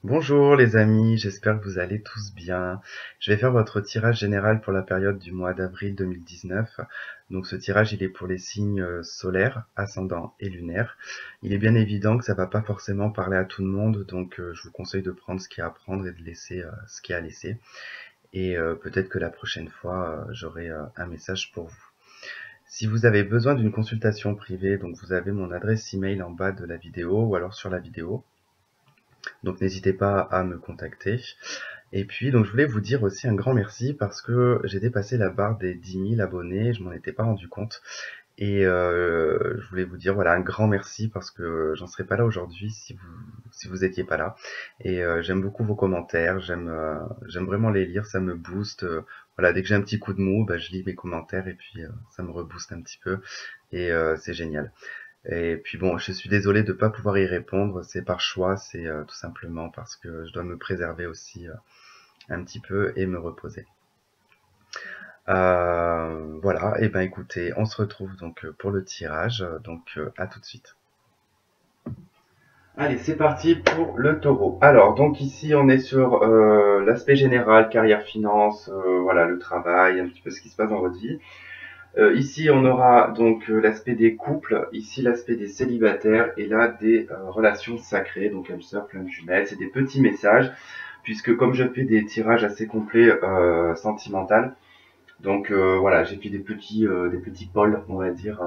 Bonjour les amis, j'espère que vous allez tous bien. Je vais faire votre tirage général pour la période du mois d'avril 2019. Donc ce tirage, il est pour les signes solaires, ascendants et lunaires. Il est bien évident que ça va pas forcément parler à tout le monde, donc je vous conseille de prendre ce qu'il y a à prendre et de laisser ce qu'il y a à laisser. Et peut-être que la prochaine fois, j'aurai un message pour vous. Si vous avez besoin d'une consultation privée, donc vous avez mon adresse email en bas de la vidéo ou alors sur la vidéo. Donc n'hésitez pas à me contacter. Et puis, donc je voulais vous dire aussi un grand merci parce que j'ai dépassé la barre des 10 000 abonnés, je m'en étais pas rendu compte. Et je voulais vous dire voilà un grand merci parce que j'en serais pas là aujourd'hui si vous étiez pas là. Et j'aime beaucoup vos commentaires, j'aime vraiment les lire, ça me booste. Voilà, dès que j'ai un petit coup de mou, bah, je lis mes commentaires et puis ça me rebooste un petit peu et c'est génial. Et puis bon, je suis désolé de ne pas pouvoir y répondre, c'est par choix, c'est tout simplement parce que je dois me préserver aussi un petit peu et me reposer. Voilà, et ben écoutez, on se retrouve donc pour le tirage, donc à tout de suite. Allez, c'est parti pour le taureau. Alors, donc ici, on est sur l'aspect général, carrière, finance, voilà, le travail, un petit peu ce qui se passe dans votre vie. Ici, on aura donc l'aspect des couples, ici l'aspect des célibataires et là des relations sacrées, donc âme sœur, flamme jumelle. C'est des petits messages, puisque comme je fais des tirages assez complets sentimentaux, donc voilà, j'ai fait des petits pôles, on va dire,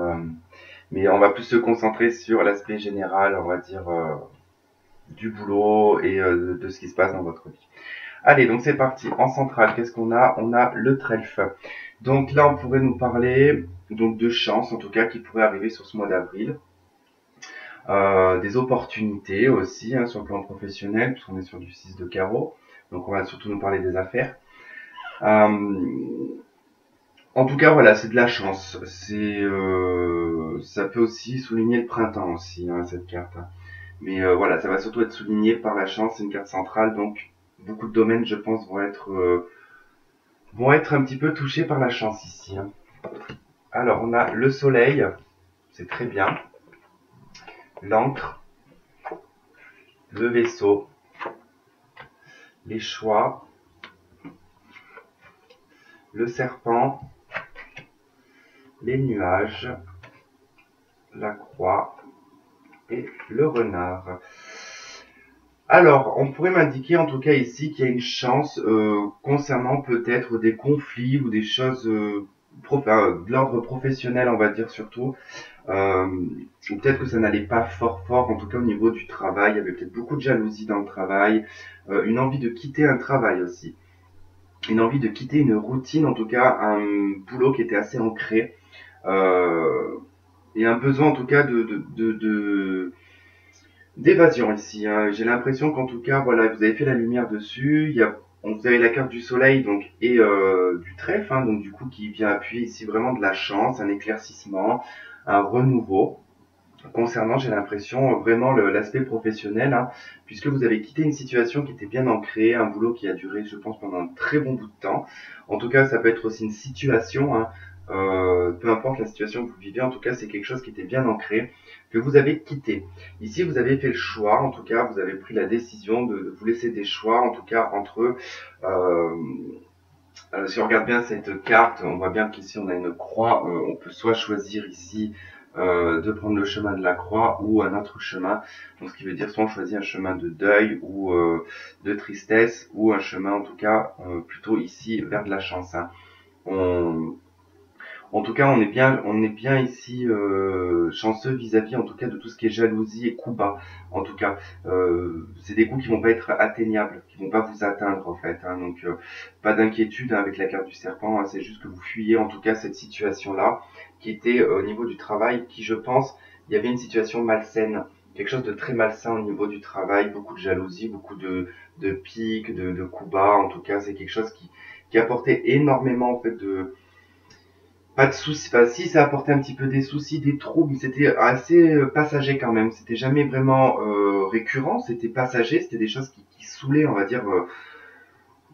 mais on va plus se concentrer sur l'aspect général, on va dire, du boulot et de ce qui se passe dans votre vie. Allez, donc c'est parti. En centrale, qu'est-ce qu'on a? On a le trèfle. Donc là, on pourrait nous parler donc de chance, en tout cas, qui pourrait arriver sur ce mois d'avril. Des opportunités aussi hein, sur le plan professionnel, puisqu'on est sur du 6 de carreau. Donc on va surtout nous parler des affaires. En tout cas, voilà, c'est de la chance. Ça peut aussi souligner le printemps aussi, hein, cette carte. Mais voilà, ça va surtout être souligné par la chance. C'est une carte centrale, donc beaucoup de domaines, je pense, vont être un petit peu touchés par la chance ici. Hein. Alors, on a le soleil, c'est très bien. L'encre, le vaisseau, les choix, le serpent, les nuages, la croix et le renard. Alors, on pourrait m'indiquer en tout cas ici qu'il y a une chance concernant peut-être des conflits ou des choses de l'ordre professionnel, on va dire surtout. Ou peut-être que ça n'allait pas fort fort, en tout cas au niveau du travail. Il y avait peut-être beaucoup de jalousie dans le travail, une envie de quitter un travail aussi. Une envie de quitter une routine, en tout cas un boulot qui était assez ancré. Et un besoin en tout cas d'évasion ici. Hein. J'ai l'impression qu'en tout cas, voilà, vous avez fait la lumière dessus. Vous avez la carte du soleil donc et du trèfle, hein, donc du coup qui vient appuyer ici vraiment de la chance, un éclaircissement, un renouveau. Concernant, j'ai l'impression vraiment l'aspect professionnel, hein, puisque vous avez quitté une situation qui était bien ancrée, un boulot qui a duré, je pense, pendant un très bon bout de temps. En tout cas, ça peut être aussi une situation. Hein, peu importe la situation que vous vivez, en tout cas, c'est quelque chose qui était bien ancré, que vous avez quitté. Ici, vous avez fait le choix, en tout cas, vous avez pris la décision de vous laisser des choix, en tout cas, entre si on regarde bien cette carte, on voit bien qu'ici on a une croix, on peut soit choisir ici de prendre le chemin de la croix ou un autre chemin, donc ce qui veut dire soit on choisit un chemin de deuil ou de tristesse ou un chemin en tout cas plutôt ici vers de la chance. Hein. On, en tout cas, on est bien ici chanceux vis-à-vis, en tout cas, de tout ce qui est jalousie et coups bas. En tout cas, c'est des coups qui vont pas être atteignables, qui vont pas vous atteindre en fait. Hein, donc, pas d'inquiétude hein, avec la carte du serpent. Hein, c'est juste que vous fuyez en tout cas cette situation-là, qui était au niveau du travail, qui, je pense, il y avait une situation malsaine, quelque chose de très malsain au niveau du travail, beaucoup de jalousie, beaucoup de piques, de coups bas. En tout cas, c'est quelque chose qui apportait énormément en fait pas de soucis, enfin si ça apportait un petit peu des soucis, des troubles, c'était assez passager quand même. C'était jamais vraiment récurrent, c'était passager, c'était des choses qui saoulaient, on va dire,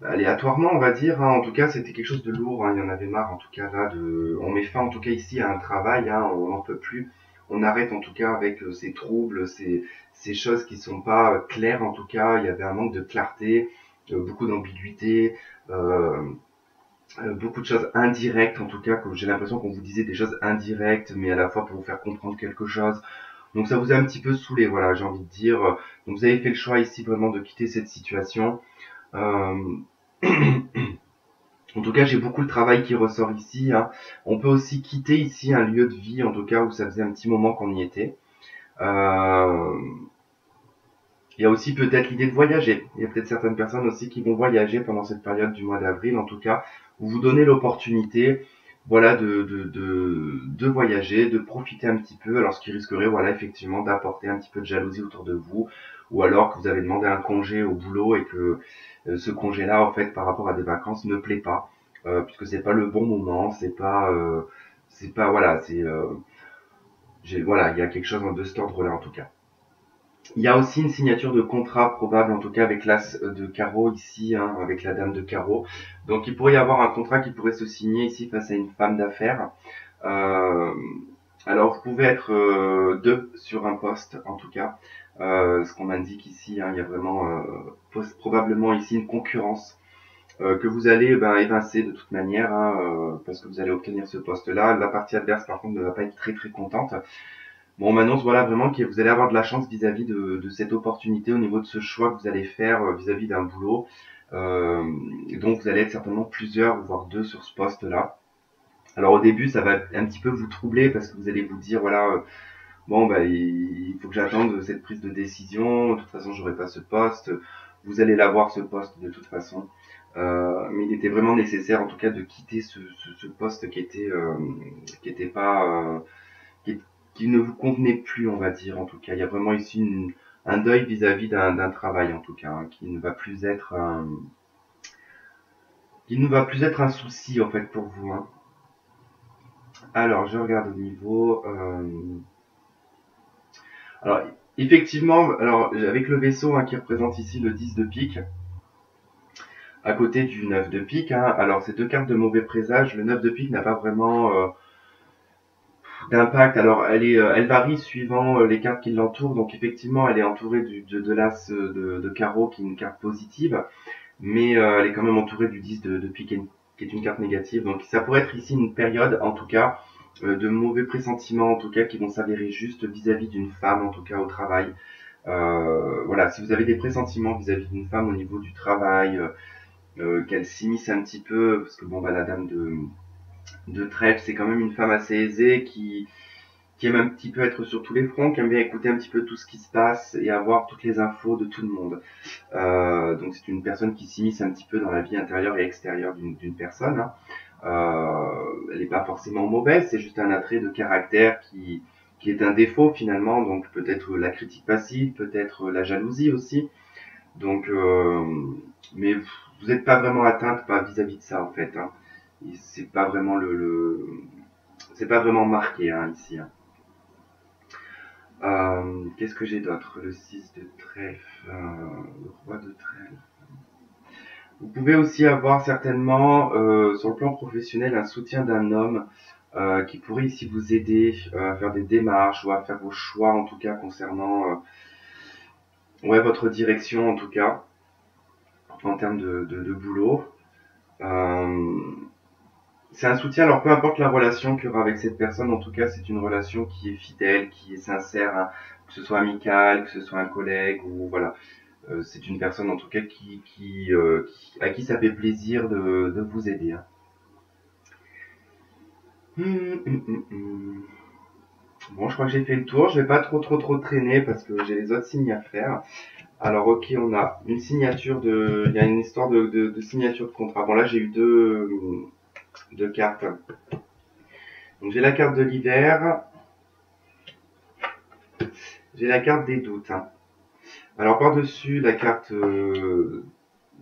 aléatoirement, on va dire. Hein. En tout cas, c'était quelque chose de lourd. Hein. Il y en avait marre, en tout cas là, on met fin, en tout cas ici, à un travail. Hein. On n'en peut plus. on arrête en tout cas avec ces troubles, ces choses qui sont pas claires en tout cas. Il y avait un manque de clarté, beaucoup d'ambiguïté, euh, beaucoup de choses indirectes en tout cas, que j'ai l'impression qu'on vous disait des choses indirectes, mais à la fois pour vous faire comprendre quelque chose. Donc ça vous a un petit peu saoulé, voilà, j'ai envie de dire. Donc vous avez fait le choix ici vraiment de quitter cette situation. Euh, En tout cas, j'ai beaucoup le travail qui ressort ici, hein. On peut aussi quitter ici un lieu de vie, en tout cas où ça faisait un petit moment qu'on y était. Euh, il y a aussi peut-être l'idée de voyager. Il y a peut-être certaines personnes aussi qui vont voyager pendant cette période du mois d'avril, en tout cas, où vous donnez l'opportunité, voilà, de voyager, de profiter un petit peu, alors ce qui risquerait, voilà, effectivement, d'apporter un petit peu de jalousie autour de vous, ou alors que vous avez demandé un congé au boulot et que ce congé-là, en fait, par rapport à des vacances, ne plaît pas, puisque c'est pas le bon moment, c'est pas, voilà, voilà, il y a quelque chose de cet ordre-là, en tout cas. Il y a aussi une signature de contrat probable, en tout cas avec l'as de carreau ici, hein, avec la dame de carreau. Donc il pourrait y avoir un contrat qui pourrait se signer ici face à une femme d'affaires. Euh, alors vous pouvez être deux sur un poste, en tout cas. Ce qu'on m'indique ici, hein, il y a vraiment probablement ici une concurrence que vous allez évincer de toute manière, hein, parce que vous allez obtenir ce poste-là. La partie adverse, par contre, ne va pas être très très contente. Bon, on m'annonce voilà vraiment que vous allez avoir de la chance vis-à-vis de cette opportunité au niveau de ce choix que vous allez faire vis-à-vis d'un boulot. Donc vous allez être certainement plusieurs, voire deux sur ce poste-là. Alors au début, ça va un petit peu vous troubler parce que vous allez vous dire voilà, bon bah il faut que j'attende cette prise de décision. De toute façon, j'aurai pas ce poste. Vous allez l'avoir ce poste de toute façon. Mais il était vraiment nécessaire en tout cas de quitter ce poste qui était pas qui, qui ne vous convenait plus, on va dire, en tout cas. Il y a vraiment ici un deuil vis-à-vis d'un travail, en tout cas, hein, qui ne va plus être un souci, en fait, pour vous, hein. Alors, je regarde au niveau, alors, effectivement, alors, avec le vaisseau, hein, qui représente ici le 10 de pique, à côté du 9 de pique, hein, alors, ces deux cartes de mauvais présage, le 9 de pique n'a pas vraiment, d'impact. Alors, elle varie suivant les cartes qui l'entourent. Donc, effectivement, elle est entourée de l'as de carreau, qui est une carte positive, mais elle est quand même entourée du 10 de pique, qui est une carte négative. Donc, ça pourrait être ici une période, en tout cas, de mauvais pressentiments, en tout cas, qui vont s'avérer juste vis-à-vis d'une femme, en tout cas, au travail. Voilà, si vous avez des pressentiments vis-à-vis d'une femme au niveau du travail, qu'elle s'immisce un petit peu, parce que bon, bah, la dame de trèfle, c'est quand même une femme assez aisée qui aime un petit peu être sur tous les fronts, qui aime bien écouter un petit peu tout ce qui se passe et avoir toutes les infos de tout le monde. Donc c'est une personne qui s'immisce un petit peu dans la vie intérieure et extérieure d'une personne, hein. Elle n'est pas forcément mauvaise, c'est juste un attrait de caractère qui est un défaut finalement, donc peut-être la critique passive, peut-être la jalousie aussi. Donc, mais vous n'êtes pas vraiment atteinte pas vis-à-vis de ça en fait, hein. C'est pas vraiment c'est pas vraiment marqué, hein, ici, hein. Qu'est-ce que j'ai d'autre? Le 6 de trèfle, le roi de trèfle. Vous pouvez aussi avoir certainement, sur le plan professionnel, un soutien d'un homme qui pourrait ici vous aider à faire des démarches ou à faire vos choix, en tout cas concernant ouais, votre direction, en tout cas, en termes de boulot. Euh, c'est un soutien, alors peu importe la relation qu'il y aura avec cette personne, en tout cas c'est une relation qui est fidèle, qui est sincère, hein, que ce soit amical, que ce soit un collègue, ou voilà. C'est une personne en tout cas à qui ça fait plaisir de vous aider, hein. Bon, je crois que j'ai fait le tour. Je vais pas trop traîner parce que j'ai les autres signes à faire. Alors, ok, on a une signature il y a une histoire de signature de contrat. Bon, là, j'ai eu deux cartes. Donc, j'ai la carte de l'hiver. J'ai la carte des doutes, hein. Alors, par-dessus la carte de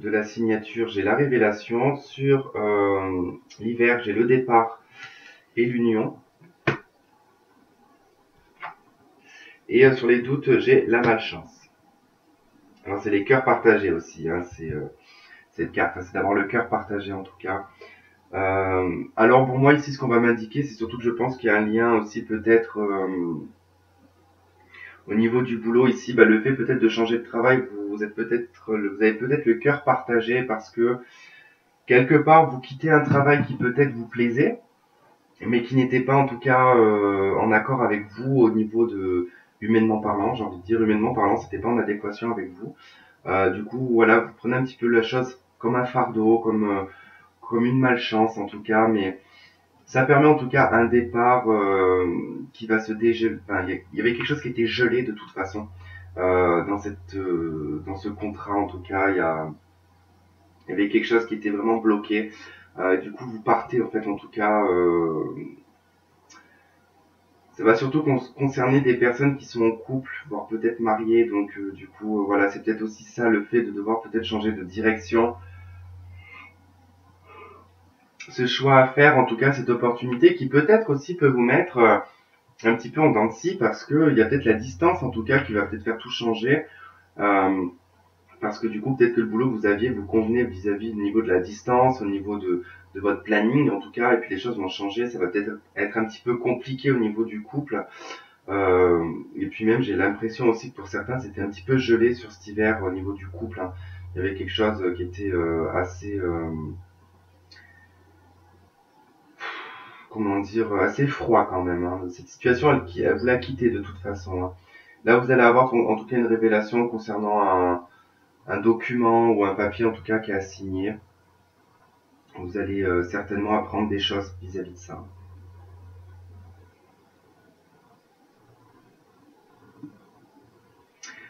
la signature, j'ai la révélation. Sur l'hiver, j'ai le départ et l'union. Et sur les doutes, j'ai la malchance. Alors, c'est les cœurs partagés aussi, hein. C'est cette carte, hein. C'est d'avoir le cœur partagé en tout cas. Alors pour moi ici, ce qu'on va m'indiquer, c'est surtout que je pense qu'il y a un lien aussi peut-être Au niveau du boulot ici, le fait peut-être de changer de travail, vous avez peut-être le cœur partagé parce que quelque part vous quittez un travail qui peut-être vous plaisait, mais qui n'était pas en tout cas en accord avec vous au niveau de humainement parlant, j'ai envie de dire humainement parlant, c'était pas en adéquation avec vous. Du coup, voilà, vous prenez un petit peu la chose comme un fardeau, comme une malchance en tout cas, mais ça permet en tout cas un départ qui va se dégeler. Enfin, il y avait quelque chose qui était gelé de toute façon dans ce contrat en tout cas. Il y avait quelque chose qui était vraiment bloqué. Du coup, vous partez en fait en tout cas. Ça va surtout concerner des personnes qui sont en couple, voire peut-être mariées. Donc du coup, voilà, c'est peut-être aussi ça le fait de devoir peut-être changer de direction. Ce choix à faire, en tout cas cette opportunité qui peut-être aussi peut vous mettre un petit peu en dents de scie parce que il y a peut-être la distance en tout cas qui va peut-être faire tout changer. Euh, Parce que du coup, peut-être que le boulot que vous aviez vous convenait vis-à-vis du niveau de la distance, au niveau de votre planning en tout cas, et puis les choses vont changer, ça va peut-être être un petit peu compliqué au niveau du couple. Et puis même, j'ai l'impression aussi que pour certains, c'était un petit peu gelé sur cet hiver au niveau du couple, hein. Il y avait quelque chose qui était assez, comment dire, assez froid quand même, hein. Cette situation, elle vous l'a quitté de toute façon, hein. Là, vous allez avoir en tout cas une révélation concernant un document ou un papier en tout cas qui est à signer. Vous allez certainement apprendre des choses vis-à-vis de ça.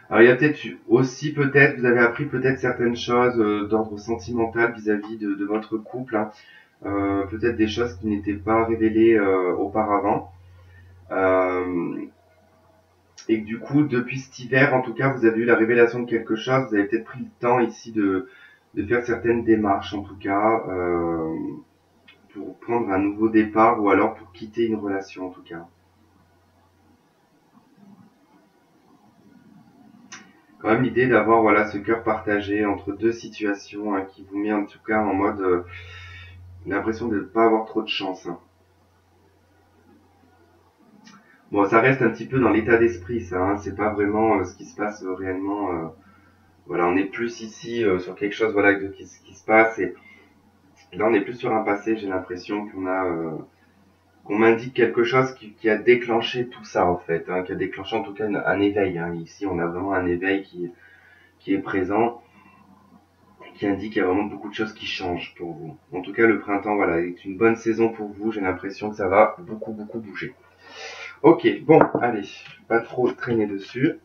Alors il y a peut-être aussi peut-être vous avez appris peut-être certaines choses d'ordre sentimental vis-à-vis de votre couple, hein. Peut-être des choses qui n'étaient pas révélées auparavant. Euh, et que du coup depuis cet hiver en tout cas vous avez eu la révélation de quelque chose. Vous avez peut-être pris le temps ici de faire certaines démarches en tout cas pour prendre un nouveau départ ou alors pour quitter une relation en tout cas. Quand même l'idée d'avoir voilà ce cœur partagé entre deux situations hein, qui vous met en tout cas en mode l'impression de ne pas avoir trop de chance, hein. Bon, ça reste un petit peu dans l'état d'esprit ça, hein, c'est pas vraiment ce qui se passe réellement. Voilà, on est plus ici sur quelque chose voilà qui se passe et là on est plus sur un passé. J'ai l'impression qu'on m'indique quelque chose qui a déclenché tout ça en fait, hein, qui a déclenché en tout cas un éveil, hein. Ici on a vraiment un éveil qui est présent, qui indique qu'il y a vraiment beaucoup de choses qui changent pour vous. En tout cas, le printemps, voilà, est une bonne saison pour vous. J'ai l'impression que ça va beaucoup, beaucoup bouger. Ok, bon, allez, pas trop traîner dessus.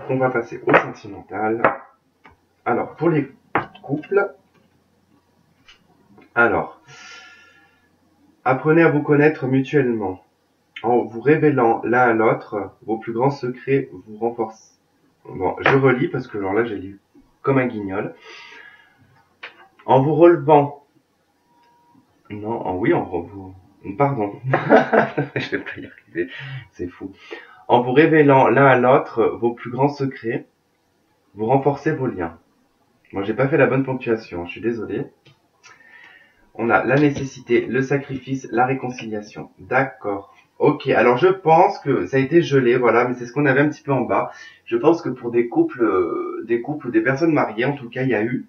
On va passer au sentimental. Alors, pour les couples, alors, apprenez à vous connaître mutuellement. En vous révélant l'un à l'autre, vos plus grands secrets vous renforcent. Bon, je relis parce que alors là, j'ai lu comme un guignol. En vous relevant non, oui, pardon. Je vais pas y arriver. C'est fou. En vous révélant l'un à l'autre vos plus grands secrets, vous renforcez vos liens. Moi, j'ai pas fait la bonne ponctuation, je suis désolé. On a la nécessité, le sacrifice, la réconciliation. D'accord. Ok, alors je pense que ça a été gelé, voilà, mais c'est ce qu'on avait un petit peu en bas. Je pense que pour des couples, des personnes mariées, en tout cas, il y a eu.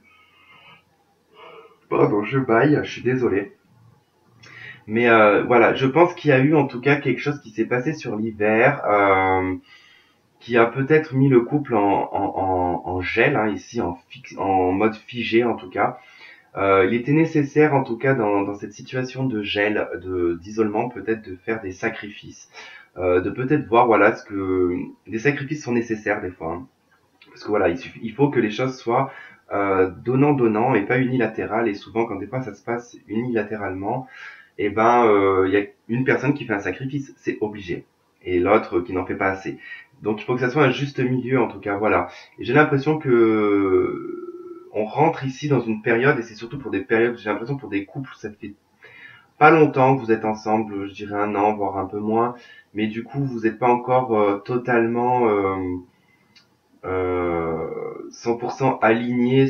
Pardon, je baille, je suis désolé. Mais voilà, je pense qu'il y a eu en tout cas quelque chose qui s'est passé sur l'hiver, qui a peut-être mis le couple en gel, hein, ici en mode figé en tout cas. Il était nécessaire en tout cas dans cette situation de gel, d'isolement, peut-être de faire des sacrifices, de peut-être voir voilà ce que des sacrifices sont nécessaires des fois, hein. Parce que voilà, il faut que les choses soient donnant-donnant et pas unilatérales. Et souvent quand des fois ça se passe unilatéralement, et ben il y a une personne qui fait un sacrifice, c'est obligé, et l'autre qui n'en fait pas assez. Donc il faut que ça soit un juste milieu en tout cas, voilà. Et j'ai l'impression que on rentre ici dans une période, et c'est surtout pour des périodes, j'ai l'impression pour des couples, ça fait pas longtemps que vous êtes ensemble, je dirais un an, voire un peu moins, mais du coup vous n'êtes pas encore totalement 100% aligné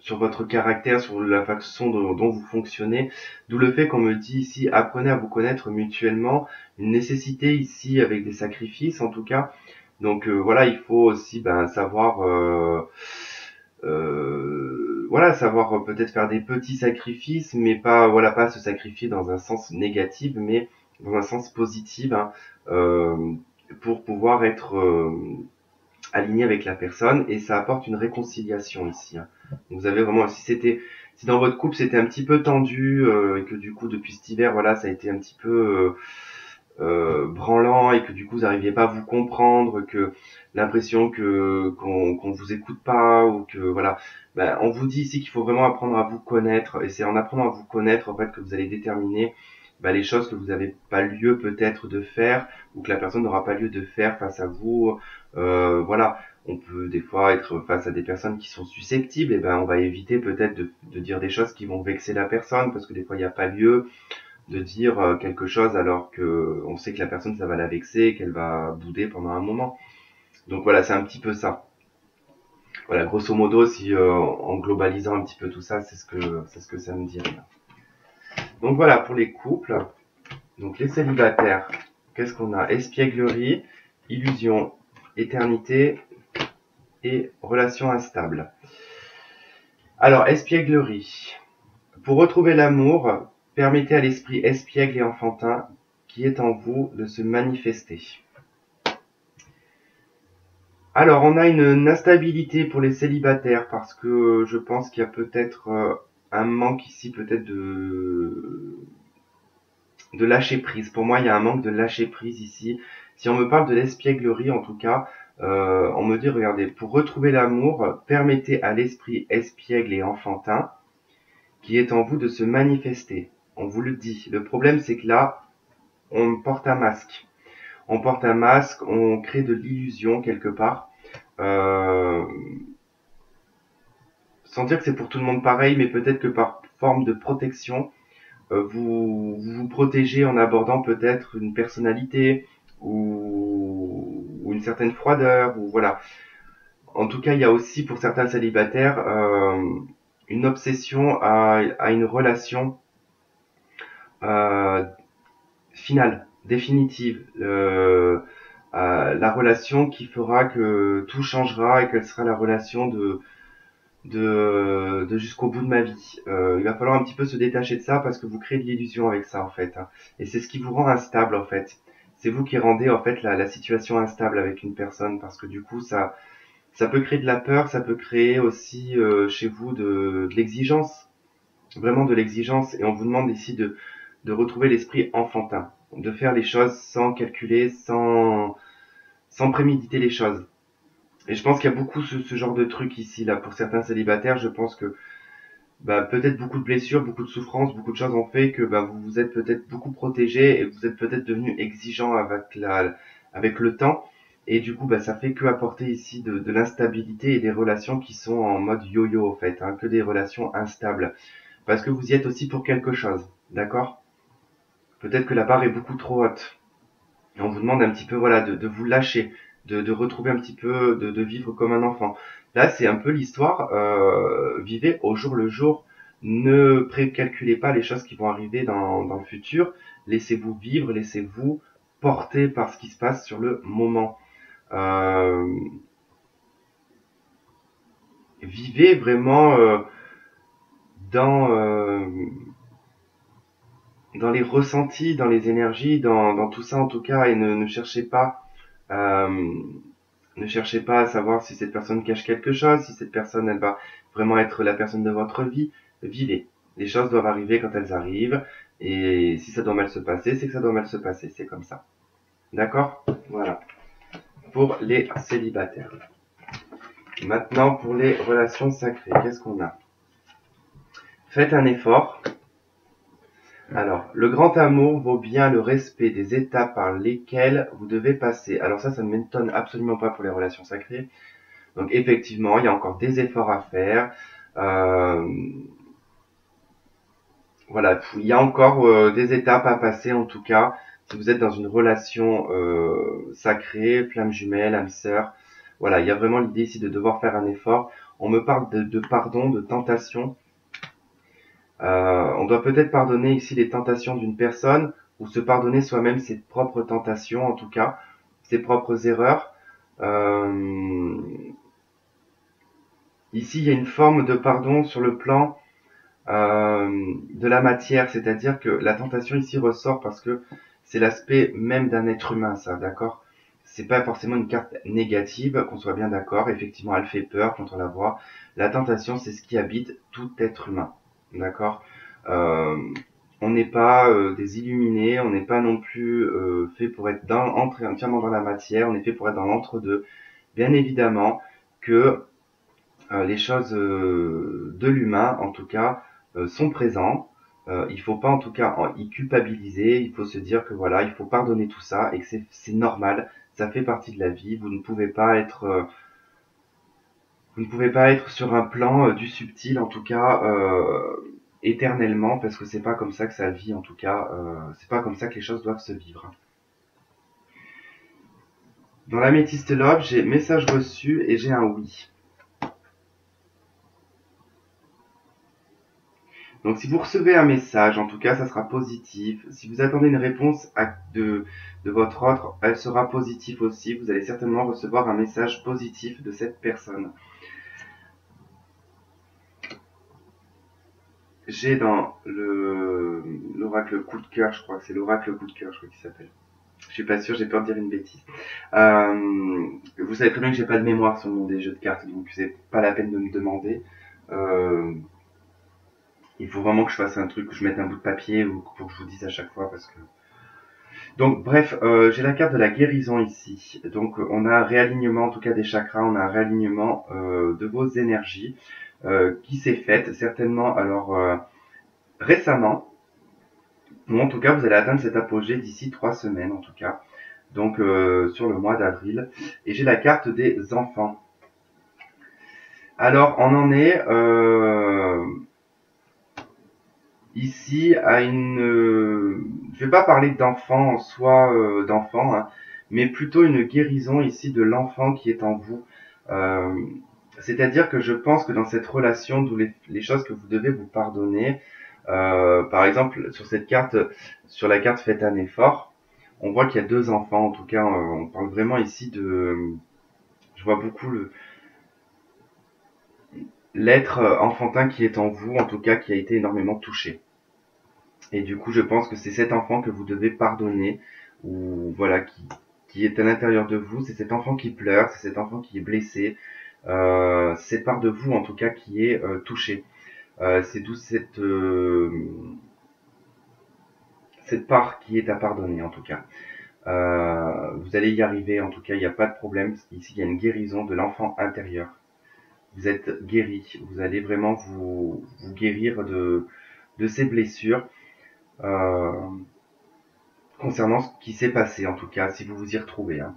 sur votre caractère, sur la façon dont vous fonctionnez. D'où le fait qu'on me dit ici, apprenez à vous connaître mutuellement. Une nécessité ici avec des sacrifices en tout cas. Donc voilà, il faut aussi savoir voilà, savoir peut-être faire des petits sacrifices, mais pas se sacrifier dans un sens négatif, mais dans un sens positif, hein, pour pouvoir être aligné avec la personne, et ça apporte une réconciliation ici, hein. Vous avez vraiment, si dans votre couple c'était un petit peu tendu, et que du coup depuis cet hiver, voilà, ça a été un petit peu branlant, et que du coup vous n'arriviez pas à vous comprendre, que l'impression qu'on vous écoute pas, ou que voilà, on vous dit ici qu'il faut vraiment apprendre à vous connaître, et c'est en apprenant à vous connaître en fait que vous allez déterminer les choses que vous n'avez pas lieu peut-être de faire, ou que la personne n'aura pas lieu de faire face à vous. Voilà, on peut des fois être face à des personnes qui sont susceptibles, et on va éviter peut-être de dire des choses qui vont vexer la personne, parce que des fois il n'y a pas lieu de dire quelque chose alors que on sait que la personne ça va la vexer, qu'elle va bouder pendant un moment. Donc voilà, c'est un petit peu ça. Voilà, grosso modo, si en globalisant un petit peu tout ça, c'est ce que ça me dit. Donc voilà pour les couples. Donc les célibataires, qu'est-ce qu'on a? Espièglerie, illusion, éternité et relation instable. Alors espièglerie. Pour retrouver l'amour, permettez à l'esprit espiègle et enfantin qui est en vous de se manifester. Alors, on a une instabilité pour les célibataires parce que je pense qu'il y a peut-être un manque ici, peut-être de lâcher prise. Pour moi, il y a un manque de lâcher prise ici. Si on me parle de l'espièglerie, en tout cas, on me dit, regardez, pour retrouver l'amour, permettez à l'esprit espiègle et enfantin qui est en vous de se manifester. On vous le dit. Le problème, c'est que là, on porte un masque. On porte un masque, on crée de l'illusion quelque part. Sans dire que c'est pour tout le monde pareil, mais peut-être que par forme de protection, vous protégez en abordant peut-être une personnalité ou une certaine froideur, ou voilà. En tout cas, il y a aussi pour certains célibataires une obsession à une relation euh, finale, définitive. La relation qui fera que tout changera et qu'elle sera la relation de jusqu'au bout de ma vie. Il va falloir un petit peu se détacher de ça parce que vous créez de l'illusion avec ça en fait, hein. Et c'est ce qui vous rend instable en fait. C'est vous qui rendez en fait la situation instable avec une personne, parce que du coup ça peut créer de la peur, ça peut créer aussi chez vous de l'exigence, vraiment de l'exigence. Et on vous demande ici de retrouver l'esprit enfantin, de faire les choses sans calculer, sans préméditer les choses. Et je pense qu'il y a beaucoup ce genre de truc ici, là, pour certains célibataires. Je pense que peut-être beaucoup de blessures, beaucoup de souffrances, beaucoup de choses ont fait que vous vous êtes peut-être beaucoup protégé, et vous êtes peut-être devenu exigeant avec le temps. Et du coup, ça fait que apporter ici de l'instabilité et des relations qui sont en mode yo-yo, en fait, hein, que des relations instables. Parce que vous y êtes aussi pour quelque chose, d'accord? Peut-être que la barre est beaucoup trop haute. Et on vous demande un petit peu, voilà, de vous lâcher, de retrouver un petit peu, de vivre comme un enfant. Là, c'est un peu l'histoire, vivez au jour le jour, ne précalculez pas les choses qui vont arriver dans le futur, laissez-vous vivre, laissez-vous porter par ce qui se passe sur le moment. Euh, Vivez vraiment dans, dans les ressentis, dans les énergies, dans tout ça en tout cas, et ne cherchez pas euh, ne cherchez pas à savoir si cette personne cache quelque chose, si cette personne elle va vraiment être la personne de votre vie. Vivez. Les choses doivent arriver quand elles arrivent, et si ça doit mal se passer, c'est que ça doit mal se passer, c'est comme ça. D'accord? Voilà. Pour les célibataires. Maintenant, pour les relations sacrées, qu'est-ce qu'on a? Faites un effort. Alors, le grand amour vaut bien le respect des étapes par lesquelles vous devez passer. Alors ça ne m'étonne absolument pas pour les relations sacrées. Donc effectivement, il y a encore des efforts à faire. Euh, voilà, il y a encore des étapes à passer en tout cas. Si vous êtes dans une relation sacrée, flamme jumelle, âme sœur, voilà, il y a vraiment l'idée ici de devoir faire un effort. On me parle de pardon, de tentation. On doit peut-être pardonner ici les tentations d'une personne ou se pardonner soi-même ses propres tentations, en tout cas, ses propres erreurs. Euh, Ici, il y a une forme de pardon sur le plan de la matière, c'est-à-dire que la tentation ici ressort parce que c'est l'aspect même d'un être humain, ça, d'accord? C'est pas forcément une carte négative, qu'on soit bien d'accord. Effectivement, elle fait peur quand on la voit. La tentation, c'est ce qui habite tout être humain, d'accord? Euh, on n'est pas des illuminés, on n'est pas non plus fait pour être entièrement dans la matière, on est fait pour être dans l'entre-deux. Bien évidemment que les choses de l'humain, en tout cas, sont présents. Il faut pas en tout cas y culpabiliser, il faut se dire que voilà, il faut pardonner tout ça et que c'est normal, ça fait partie de la vie. Vous ne pouvez pas être sur un plan du subtil, en tout cas éternellement, parce que c'est pas comme ça que ça vit, en tout cas, c'est pas comme ça que les choses doivent se vivre. Dans l'améthyste lobe, j'ai message reçu et j'ai un oui. Donc si vous recevez un message, en tout cas, ça sera positif. Si vous attendez une réponse de votre autre, elle sera positive aussi. Vous allez certainement recevoir un message positif de cette personne. J'ai dans l'oracle coup de cœur, je crois que c'est l'oracle coup de cœur, je crois qu'il s'appelle. Je suis pas sûr, j'ai peur de dire une bêtise. Vous savez très bien que j'ai pas de mémoire sur le nom des jeux de cartes, donc c'est pas la peine de me demander. Euh, il faut vraiment que je fasse un truc, que je mette un bout de papier ou pour que je vous dise à chaque fois parce que. Donc bref, j'ai la carte de la guérison ici. Donc on a un réalignement en tout cas des chakras, on a un réalignement de vos énergies qui s'est faite certainement alors récemment, ou en tout cas vous allez atteindre cet apogée d'ici 3 semaines en tout cas, donc sur le mois d'avril. Et j'ai la carte des enfants. Alors on en est ici à je vais pas parler d'enfant en soi, d'enfant, hein, mais plutôt une guérison ici de l'enfant qui est en vous. Euh, C'est-à-dire que je pense que dans cette relation, d'où les choses que vous devez vous pardonner, par exemple sur cette carte, sur la carte Faites un effort, on voit qu'il y a deux enfants. En tout cas, on parle vraiment ici je vois beaucoup l'être enfantin qui est en vous, en tout cas qui a été énormément touché. Et du coup, je pense que c'est cet enfant que vous devez pardonner, ou voilà, qui est à l'intérieur de vous. C'est cet enfant qui pleure, c'est cet enfant qui est blessé, cette part de vous en tout cas qui est touchée. C'est d'où cette part qui est à pardonner en tout cas. Vous allez y arriver, en tout cas, il n'y a pas de problème. Ici, il y a une guérison de l'enfant intérieur. Vous êtes guéri, vous allez vraiment vous guérir de ces blessures. Euh, Concernant ce qui s'est passé, en tout cas, si vous vous y retrouvez. Hein.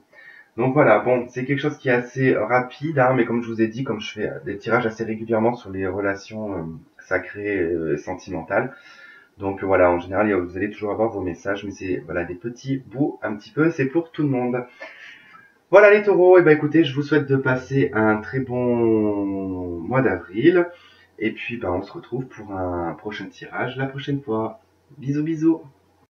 Donc voilà, bon, c'est quelque chose qui est assez rapide, hein, mais comme je vous ai dit, comme je fais des tirages assez régulièrement sur les relations sacrées et sentimentales, donc voilà, en général, vous allez toujours avoir vos messages, mais c'est voilà des petits bouts un petit peu, c'est pour tout le monde. Voilà les taureaux, et ben écoutez, je vous souhaite de passer un très bon mois d'avril, et puis ben, on se retrouve pour un prochain tirage la prochaine fois. Bisous bisous.